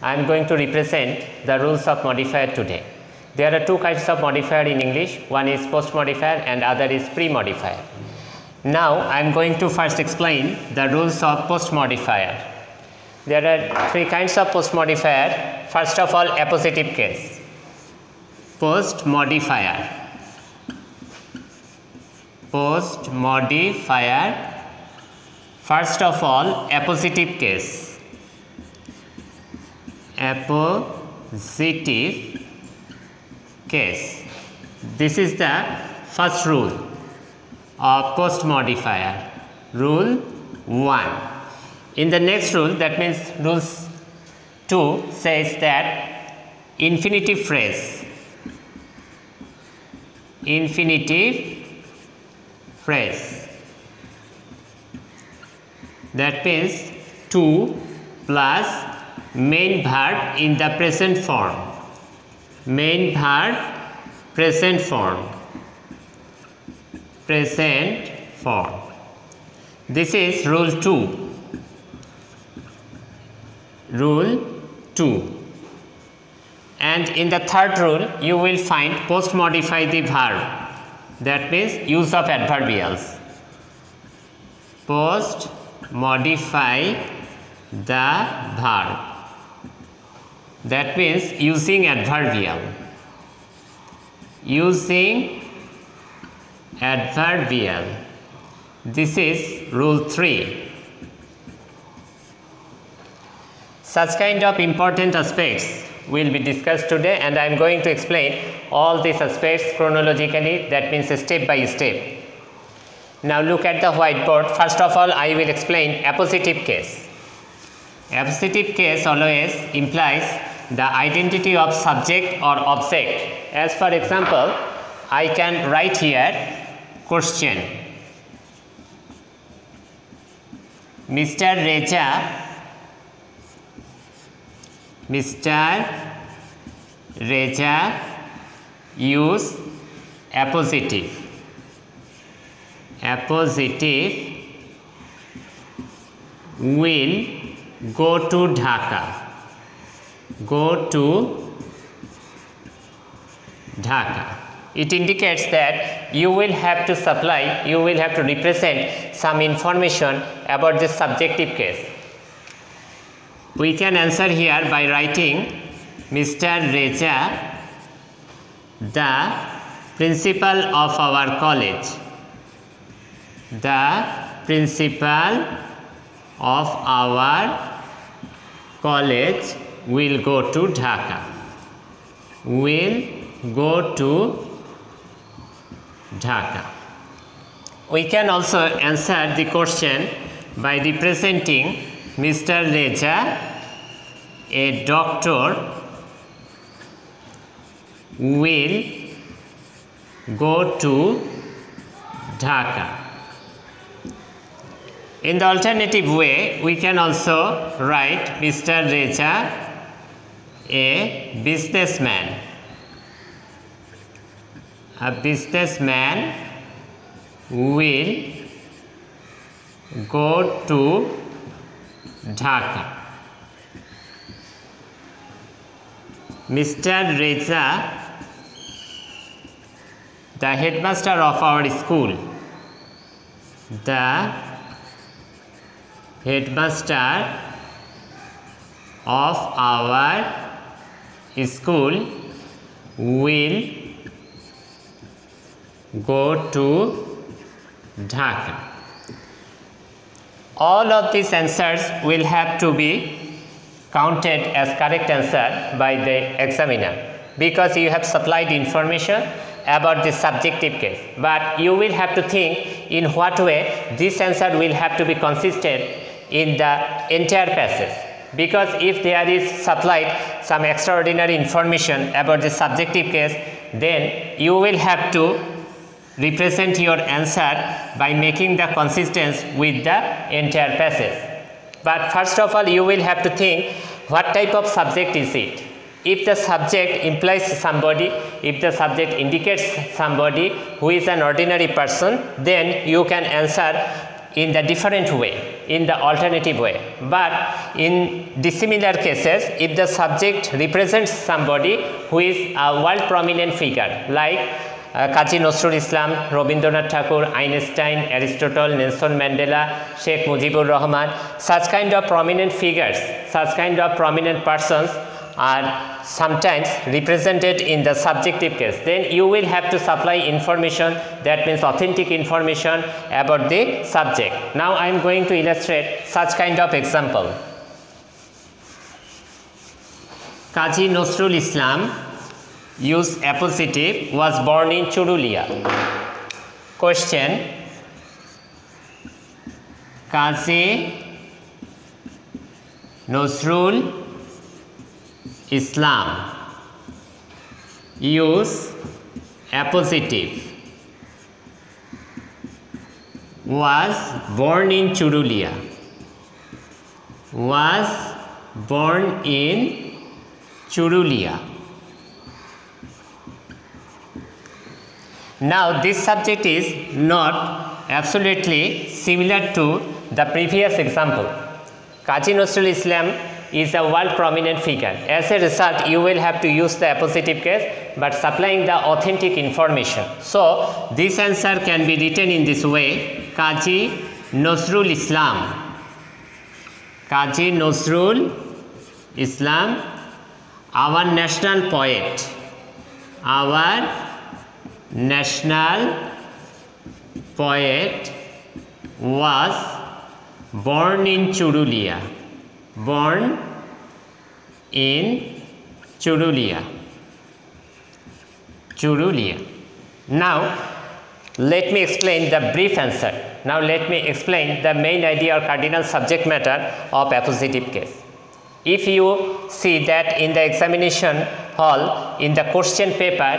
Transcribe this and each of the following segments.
I am going to represent the rules of modifier today. There are two kinds of modifier in English. One is post modifier and other is pre-modifier. Now I am going to first explain the rules of post modifier. There are three kinds of post modifier. First of all, appositive case. Post modifier. Post modifier. First of all, appositive case. Appositive case. This is the first rule of post modifier. Rule 1. In the next rule, that means rule 2 says that infinitive phrase. Infinitive phrase. That means to plus main verb in the present form. Main verb, present form. Present form. This is rule 2. Rule 2. And in the third rule, you will find post modify the verb. That means use of adverbials. Post modify the verb. That means using adverbial. Using adverbial. This is rule 3. Such kind of important aspects will be discussed today, and I am going to explain all these aspects chronologically, that means step by step. Now look at the whiteboard. First of all, I will explain appositive case. Appositive case always implies the identity of subject or object. As for example, I can write here question. Mr. Reza use appositive. Appositive will go to Dhaka. Go to Dhaka. It indicates that you will have to supply, you will have to represent some information about this subjective case. We can answer here by writing Mr. Reza, the principal of our college. The principal of our college will go to Dhaka. Will go to Dhaka. We can also answer the question by representing Mr. Reza, a doctor, will go to Dhaka. In the alternative way, we can also write Mr. Reza, a businessman. A businessman will go to Dhaka. Mr. Reza, the headmaster of our school. The headmaster of our school will go to Dhaka. All of these answers will have to be counted as correct answer by the examiner, because you have supplied information about the subjective case, but you will have to think in what way this answer will have to be consistent in the entire passage, because if there is supplied some extraordinary information about the subjective case, then you will have to represent your answer by making the consistence with the entire passage. But first of all, you will have to think what type of subject is it. If the subject implies somebody, if the subject indicates somebody who is an ordinary person, then you can answer in the different way, in the alternative way. But in dissimilar cases, if the subject represents somebody who is a world prominent figure like Kazi Nazrul Islam, Rabindranath Tagore, Einstein, Aristotle, Nelson Mandela, Sheikh Mujibur Rahman, such kind of prominent figures, such kind of prominent persons are sometimes represented in the subjective case, then you will have to supply information, that means authentic information about the subject. Now I am going to illustrate such kind of example. Kazi Nazrul Islam, use appositive, was born in Churulia. Question: Kazi Nazrul Islam, use appositive, was born in Churulia, was born in Churulia. Now this subject is not absolutely similar to the previous example. Kazi Nazrul Islam is a world prominent figure. As a result, you will have to use the appositive case but supplying the authentic information. So this answer can be written in this way: Kazi Nazrul Islam. Kazi Nazrul Islam, our national poet, our national poet, was born in Churulia. Born in Churulia. Churulia. Now let me explain the brief answer. Now let me explain the main idea or cardinal subject matter of appositive case. If you see that in the examination hall, in the question paper,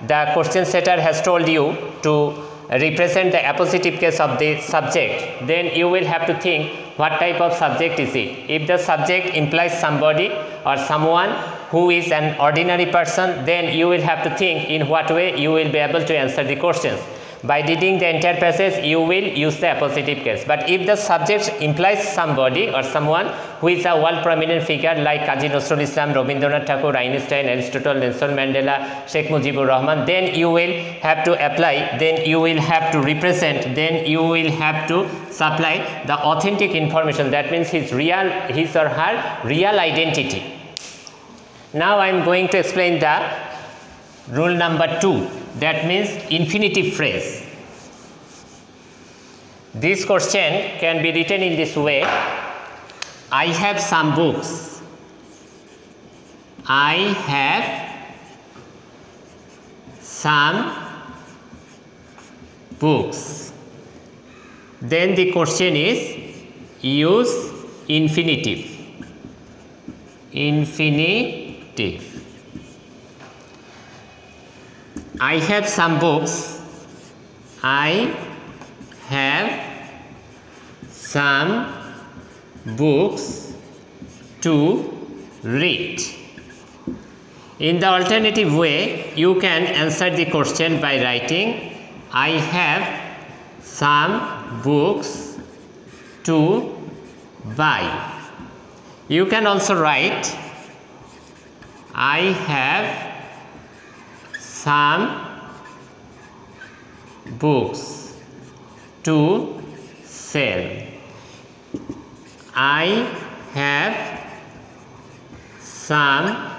the question setter has told you to represent the appositive case of the subject, then you will have to think what type of subject is it. If the subject implies somebody or someone who is an ordinary person, then you will have to think in what way you will be able to answer the questions. By reading the entire passage, you will use the appositive case. But if the subject implies somebody or someone who is a world prominent figure like Kazi Nazrul Islam, Rabindranath Tagore, Einstein, Aristotle, Nelson Mandela, Sheikh Mujibur Rahman, then you will have to apply, then you will have to represent, then you will have to supply the authentic information. That means his or her real identity. Now I am going to explain the rule number 2. That means infinitive phrase. This question can be written in this way: I have some books. I have some books. Then the question is use infinitive. Infinitive. I have some books. I have some books to read. In the alternative way, you can answer the question by writing I have some books to buy. You can also write I have some books to sell. I have some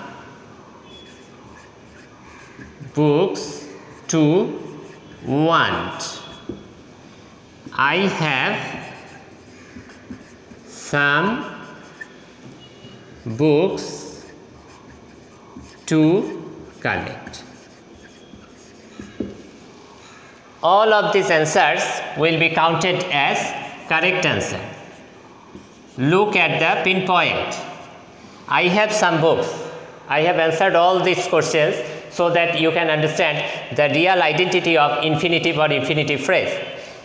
books to want. I have some books to collect. All of these answers will be counted as correct answer. Look at the pinpoint. I have some books. I have answered all these questions so that you can understand the real identity of infinitive or infinitive phrase.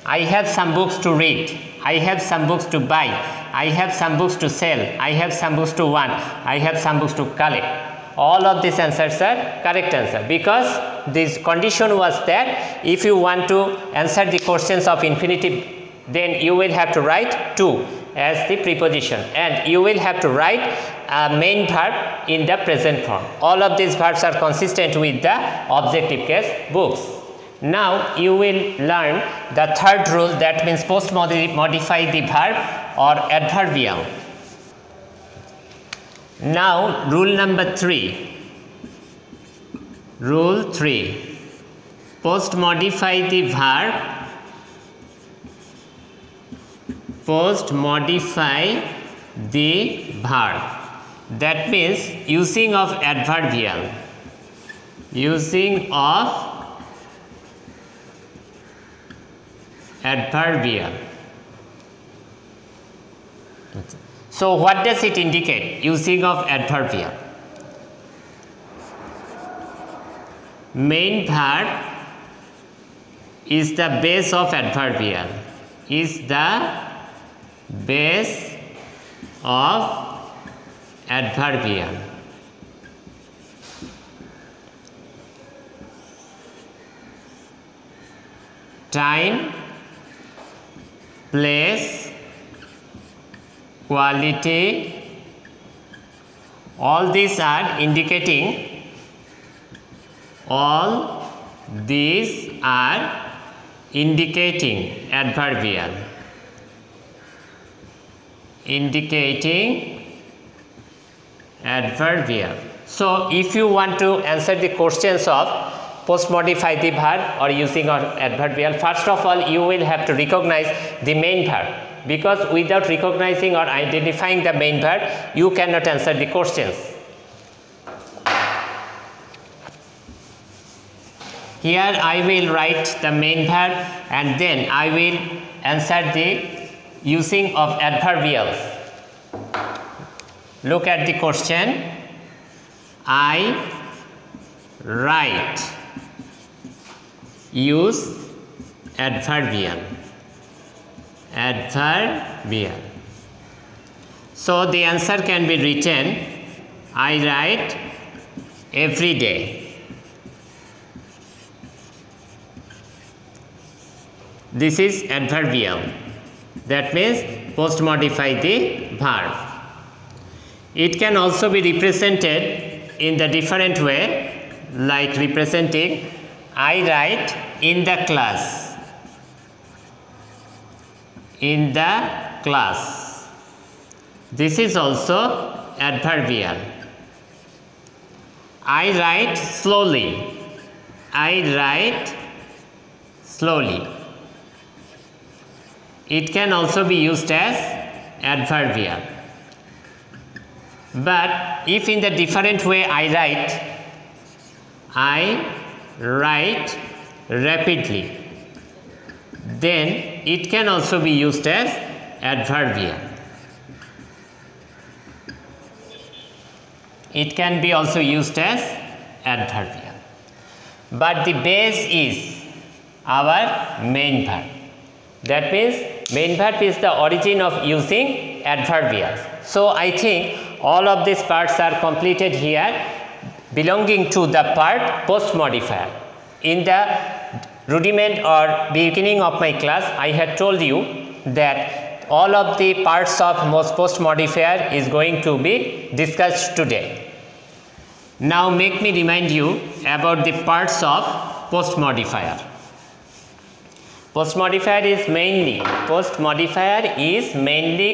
I have some books to read. I have some books to buy. I have some books to sell. I have some books to want. I have some books to collect. All of these answers are correct answer, because this condition was that if you want to answer the questions of infinitive then you will have to write to as the preposition, and you will have to write a main verb in the present form. All of these verbs are consistent with the objective case books. Now you will learn the third rule, that means post modify the verb or adverbial. Now rule number 3. Rule 3. Post modify the verb. Post modify the verb. That means using of adverbial. Using of adverbial. So what does it indicate? Using of adverbial. Main verb is the base of adverbial. Is the base of adverbial. Time, place, quality, all these are indicating, all these are indicating adverbial. Indicating adverbial. So if you want to answer the questions of post modify the verb or using of adverbial, first of all you will have to recognize the main verb, because without recognizing or identifying the main verb you cannot answer the questions. Here I will write the main verb and then I will answer the using of adverbials. Look at the question. I write, use adverbial. Adverbial. So the answer can be written, I write every day. This is adverbial. That means post modify the verb. It can also be represented in the different way, like representing I write in the class. In the class. This is also adverbial. I write slowly. I write slowly. It can also be used as adverbial. But if in the different way I write rapidly, then it can also be used as adverbial. It can be also used as adverbial. But the base is our main verb. That means main verb is the origin of using adverbials. So I think all of these parts are completed here belonging to the part post modifier. In the rudiment or beginning of my class, I had told you that all of the parts of post modifier is going to be discussed today. Now make me remind you about the parts of post modifier. Post modifier is mainly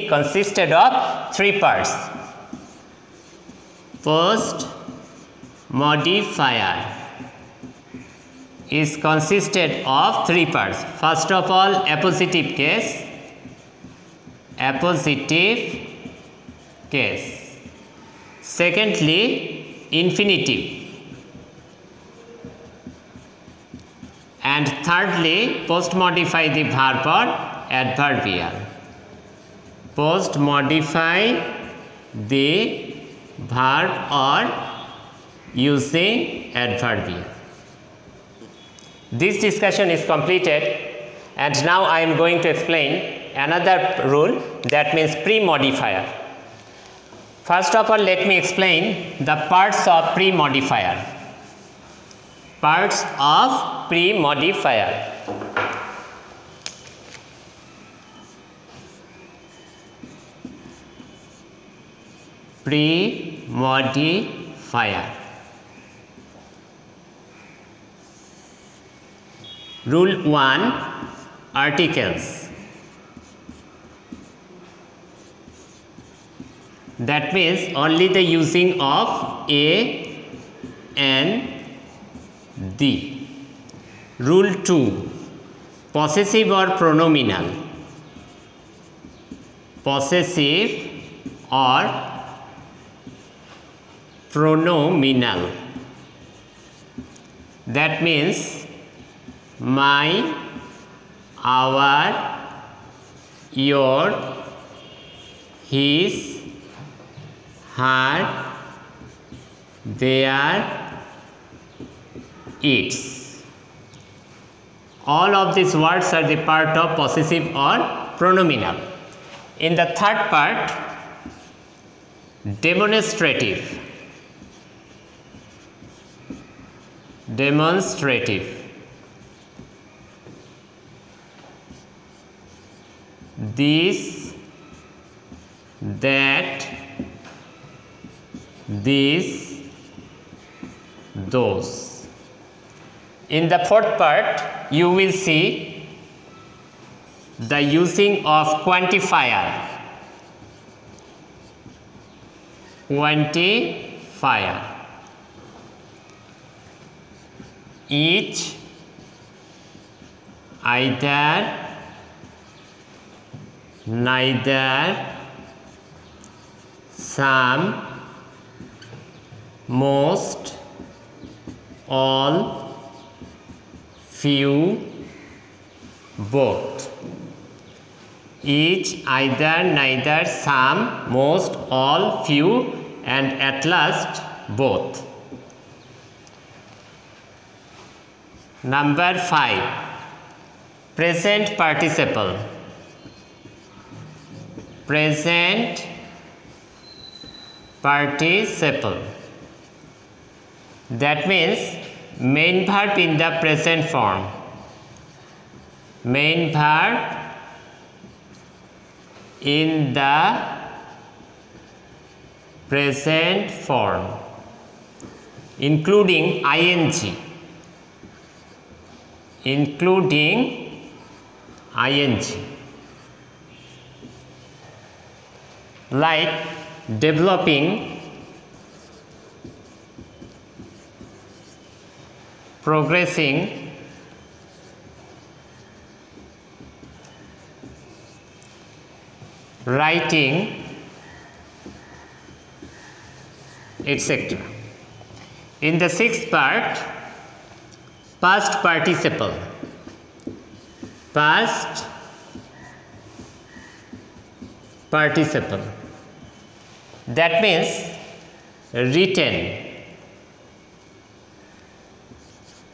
consisted of 3 parts. Post modifier is consisted of 3 parts. First of all, appositive case. Appositive case. Secondly, infinitive. And thirdly, post modify the verb or adverbial. Post modify the verb or using adverbial. This discussion is completed, and now I am going to explain another rule, that means pre-modifier. First of all, let me explain the parts of pre-modifier. Parts of pre-modifier. Pre-Modifier. Rule 1. Articles. That means only the using of a and the. Rule 2. Possessive or pronominal. Possessive or pronominal. That means my, our, your, his, her, their, its. All of these words are the part of possessive or pronominal. In the third part, demonstrative. Demonstrative. This, that, this, those. In the fourth part, you will see the using of quantifier. Quantifier. Each, either, neither, some, most, all, few, both. Each, either, neither, some, most, all, few, and at last both. Number 5. Present participle. Present participle. That means main verb in the present form. Main verb in the present form, including ing. Including ing. Like developing, progressing, writing, etc. In the sixth part, past participle. Past participle. That means written.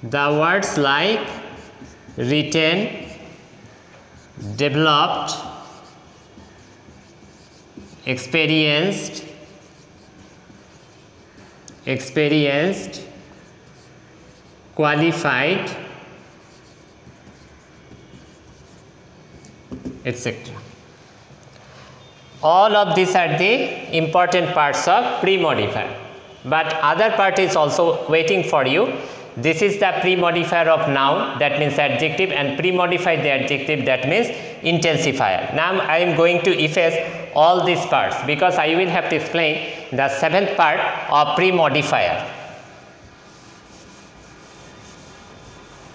The words like written, developed, experienced, qualified, etc. All of these are the important parts of pre-modifier. But other part is also waiting for you. This is the pre-modifier of noun, that means adjective, and pre-modify the adjective, that means intensifier. Now I am going to efface all these parts because I will have to explain the seventh part of pre-modifier.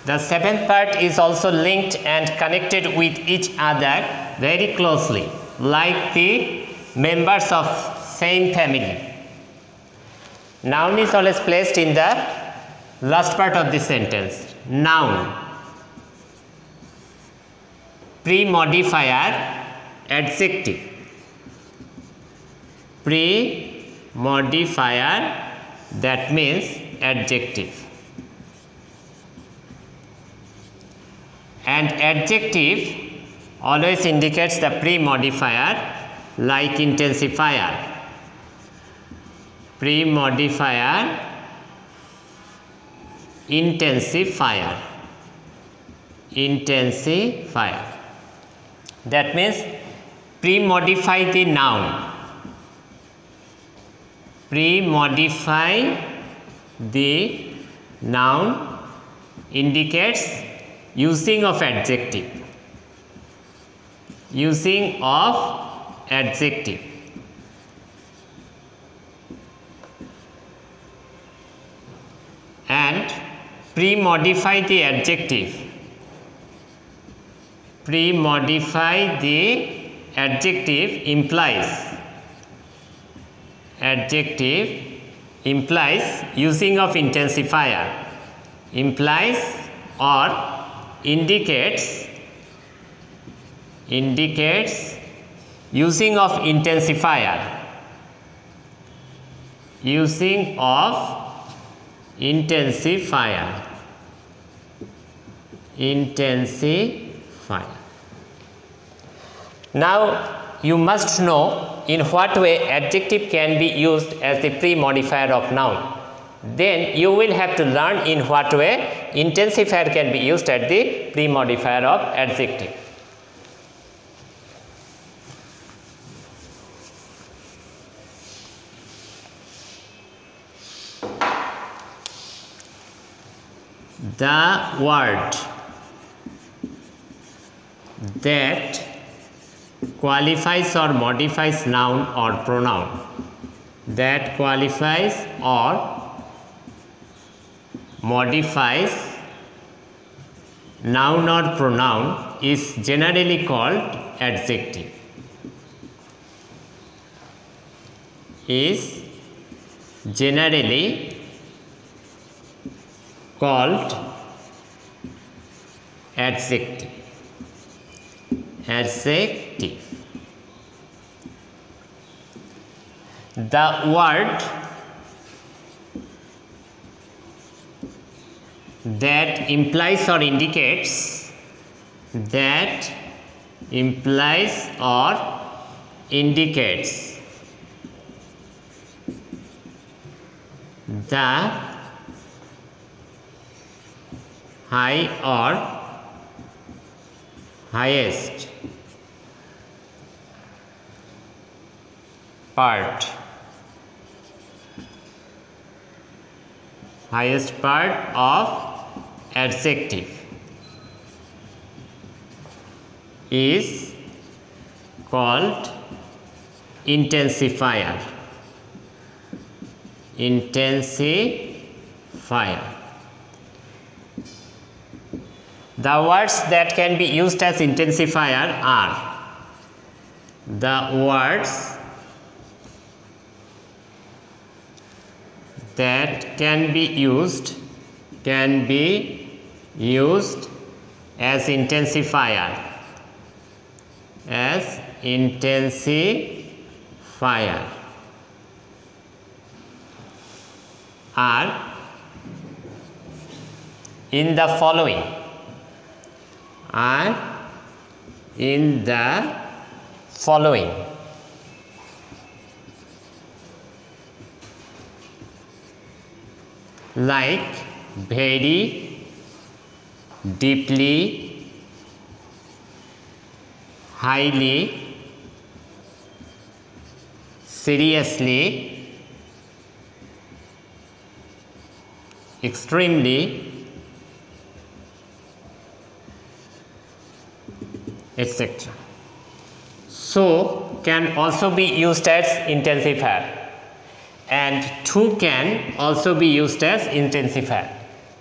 The seventh part is also linked and connected with each other very closely, like the members of same family. Noun is always placed in the last part of the sentence. Noun, pre-modifier, adjective. Pre-modifier, that means adjective. And adjective always indicates the pre-modifier, like intensifier. Pre-modifier, intensifier. Intensifier. That means pre-modify the noun. pre-modify the noun indicates using of adjective. Using of adjective. And pre-modify the adjective. Pre-modify the adjective implies using of intensifier, implies or indicates using of intensifier, using of intensifier. Now you must know in what way adjective can be used as the pre-modifier of noun. Then you will have to learn in what way intensifier can be used as the pre-modifier of adjective. The word that qualifies or modifies noun or pronoun, that qualifies or modifies noun or pronoun is generally called adjective. Is generally called adjective. The word that implies or indicates, the high or highest part of adjective is called intensifier. The words that can be used as intensifier are the words that can be used as intensifier are in the following. Like very, deeply, highly, seriously, extremely, etc. So can also be used as intensifier, and to can also be used as intensifier.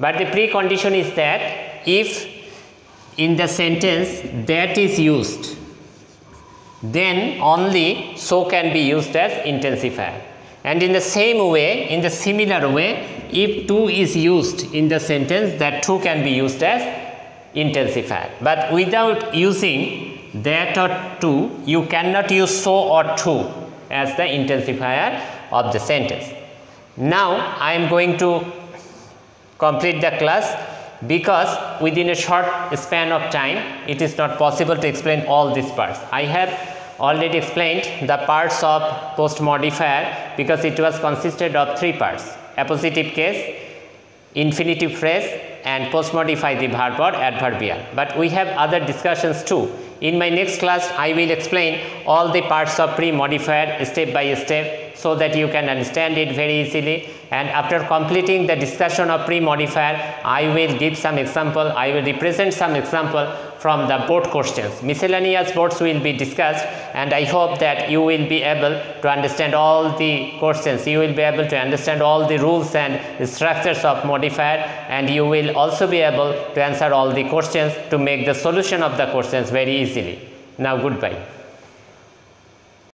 But the precondition is that if in the sentence that is used, then only so can be used as intensifier. And in the same way, in the similar way, if to is used in the sentence, that to can be used as intensifier. But without using that or to, you cannot use so or to as the intensifier of the sentence. Now I am going to complete the class, because within a short span of time it is not possible to explain all these parts. I have already explained the parts of post modifier because it was consisted of 3 parts: appositive case, infinitive phrase, and post modify the verb or adverbial. But we have other discussions too. In my next class I will explain all the parts of pre-modifier step by step, so that you can understand it very easily. And after completing the discussion of pre-modifier, I will give some example, I will represent some example from the board questions. Miscellaneous boards will be discussed, and I hope that you will be able to understand all the questions, you will be able to understand all the rules and the structures of modifier, and you will also be able to answer all the questions to make the solution of the questions very easily. Now goodbye.